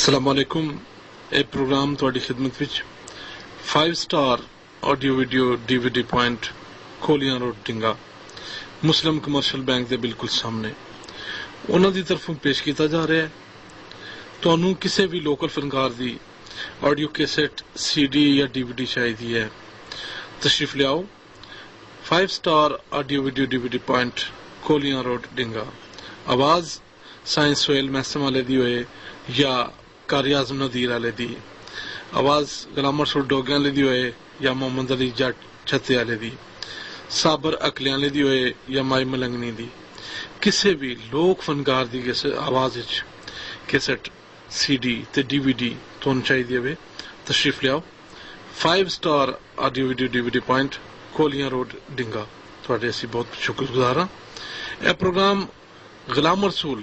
अस्सलामुअलैकुम। ਇਹ ਪ੍ਰੋਗਰਾਮ ਤੁਹਾਡੀ ਖਿਦਮਤ ਵਿੱਚ 5 star audio video DVD point Kholian road Dinga Muslim commercial bank ਦੇ ਬਿਲਕੁਲ ਸਾਹਮਣੇ ਉਹਨਾਂ ਦੀ ਤਰਫੋਂ ਪੇਸ਼ ਕੀਤਾ ਜਾ ਰਿਹਾ ਹੈ। ਤੁਹਾਨੂੰ ਕਿਸੇ ਵੀ ਲੋਕਲ ਫਨਕਾਰ ਦੀ ਆਡੀਓ ਕੈਸੇਟ CD ਜਾਂ DVD ਚਾਹੀਦੀ ਹੈ, ਤਸ਼ਰੀਫ ਲਿਆਓ। 5 star audio video DVD point Kholian road Dinga. ਆਵਾਜ਼ ਸਾਇੰਸ सोहेल मैसम वाले दी होए या कारी आजम नदीर वाले दी, आवाज गुलाम रसूल डोगे वाले दी होए या मोहम्मद अली जट छत्ते वाले दी, साबर अकलियां वाले दी होए या माई मलंगनी दी, किसी भी लोक फनकार दी आवाज कैसेट CD ते DVD तुहानू चाहिदी होवे, तशरीफ लियाओ। 5 star audio video DVD point Kholian road Dinga. तुहाडे असीं बहुत शुक्रगुजार हां। यह प्रोग्राम गुलाम रसूल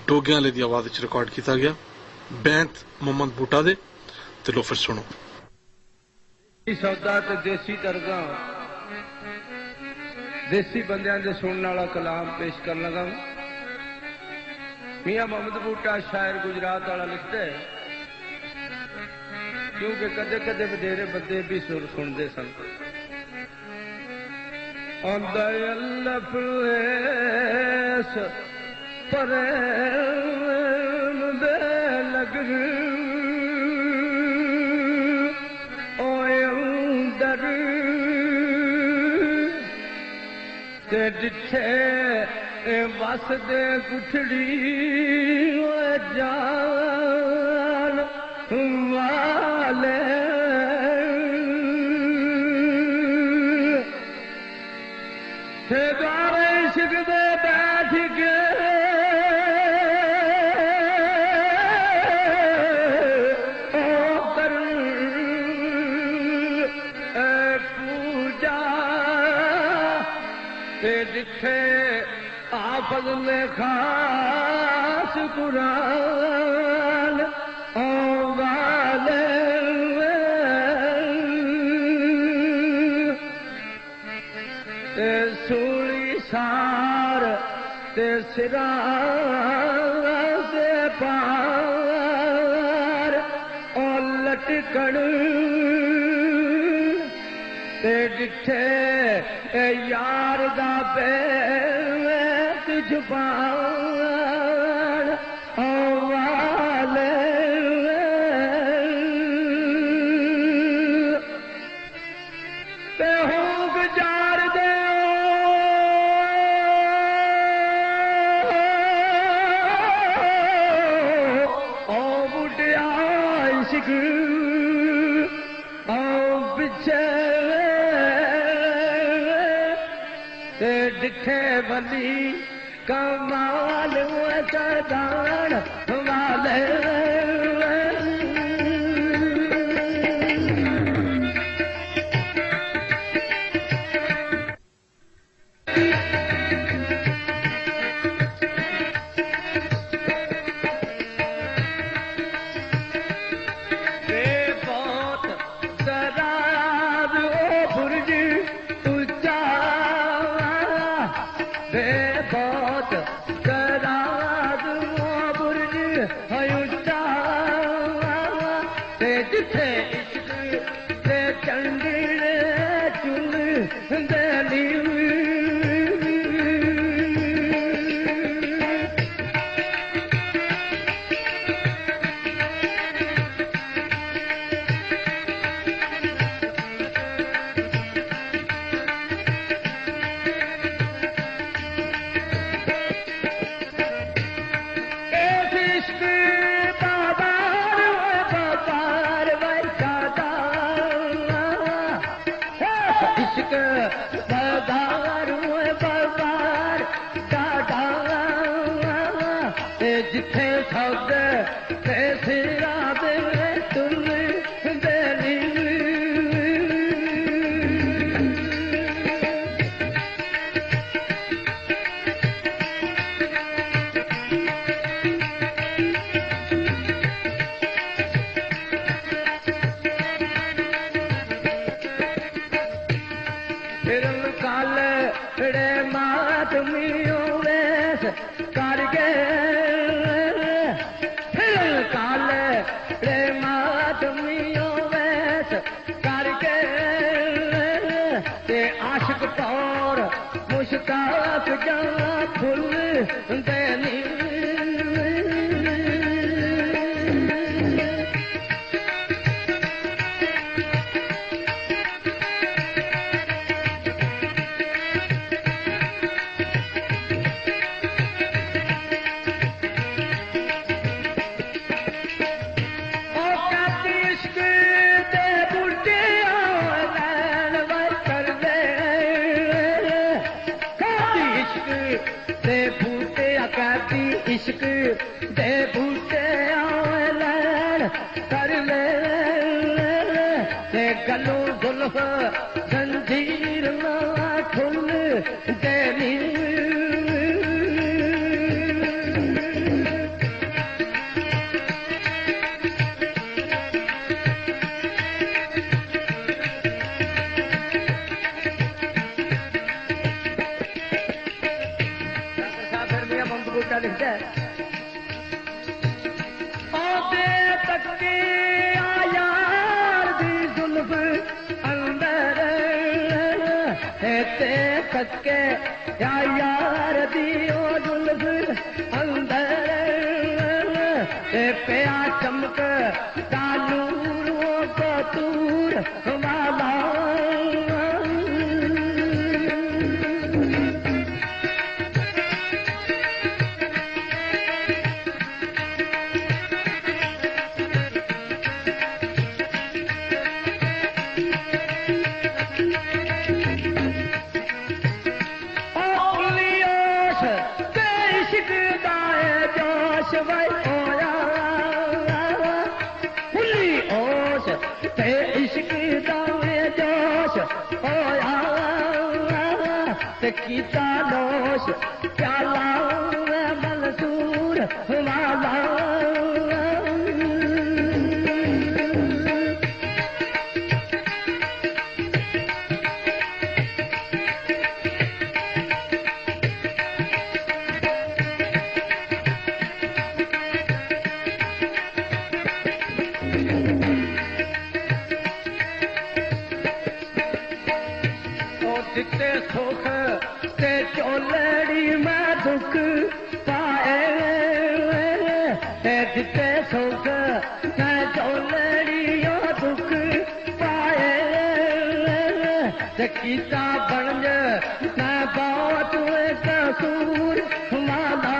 डोगियां वाले दी आवाज च रिकॉर्ड किया गया, बैंत मोहम्मद बूटा दे। ते लो फिर सुनो। सौदा ते देसी दरगाह देसी बंदियां दे सुनने वाला कलाम पेश कर लगा। मियां मोहम्मद बूटा शायर गुजरात वाला लिखते है, क्योंकि कदे कदे बधेरे बंदे भी सुर सुनते सन। डिठे बस दे कुठड़ी जान वाले गारे इश्क दे बैठ के दिखे आफज में खास कुरान वाले सूली सार ते सिरा दे पार और लटकण ते डिठे यार दा तुझ पान वाले ते हो गुजार दे ओ बुढ़िया इश्क ओ पिछे दिखे बली कमाल दान वाले जिथे सौदे ते सिरा दे तुल देली फिर काल मातमी कर गए कर ले ते गलों जुल्फ जंजीर ना खुल देनी लिखता है आते तक्के यार दी जुल्फ अंदर ते तक्के यार दी ओ जुल्फ अंदर ते प्या चमक तानूर ओ कतूर वाला कीता दोष प्याला मंसूर वाला जिते सुख ते चोलड़ी में दुख पाए जिते सुख मैं चोलड़ी दुख पाए कीता बन मैं बहुत कसूर माला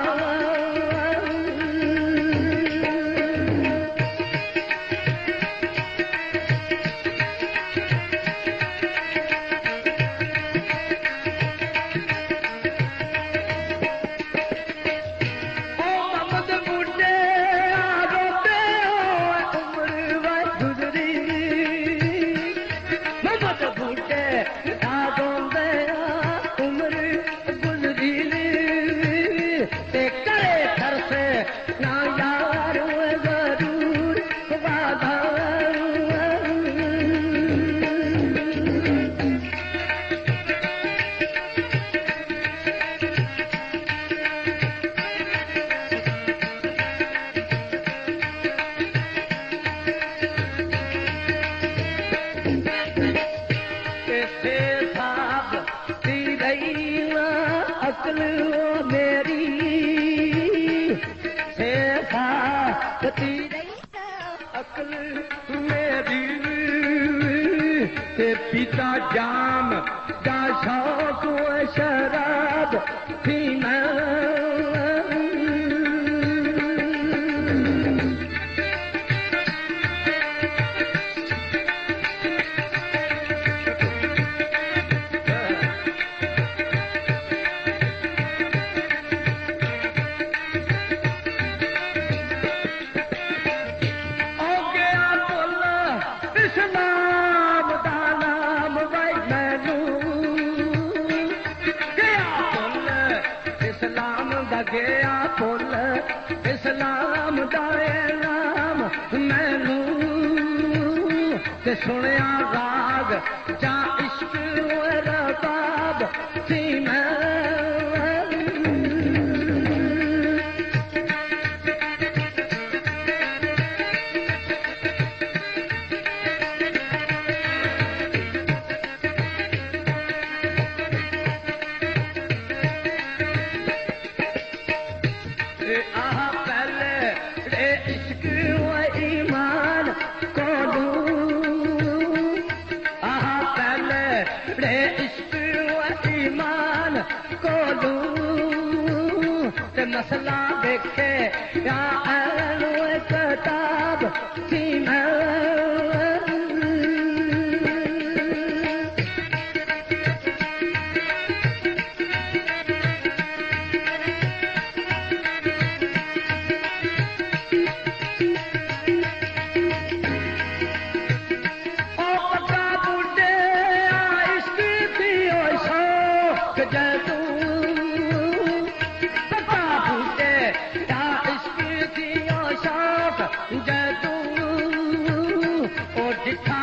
अकल मेरी ते पिता जाम दा शौक शराब थी मैं गया फुल इस्लाम दा नाम मैनू ते सुनिया राग जा इश्क रबाब सी मैं मसला देखे या किताब थी मैं जदू ओ दिखा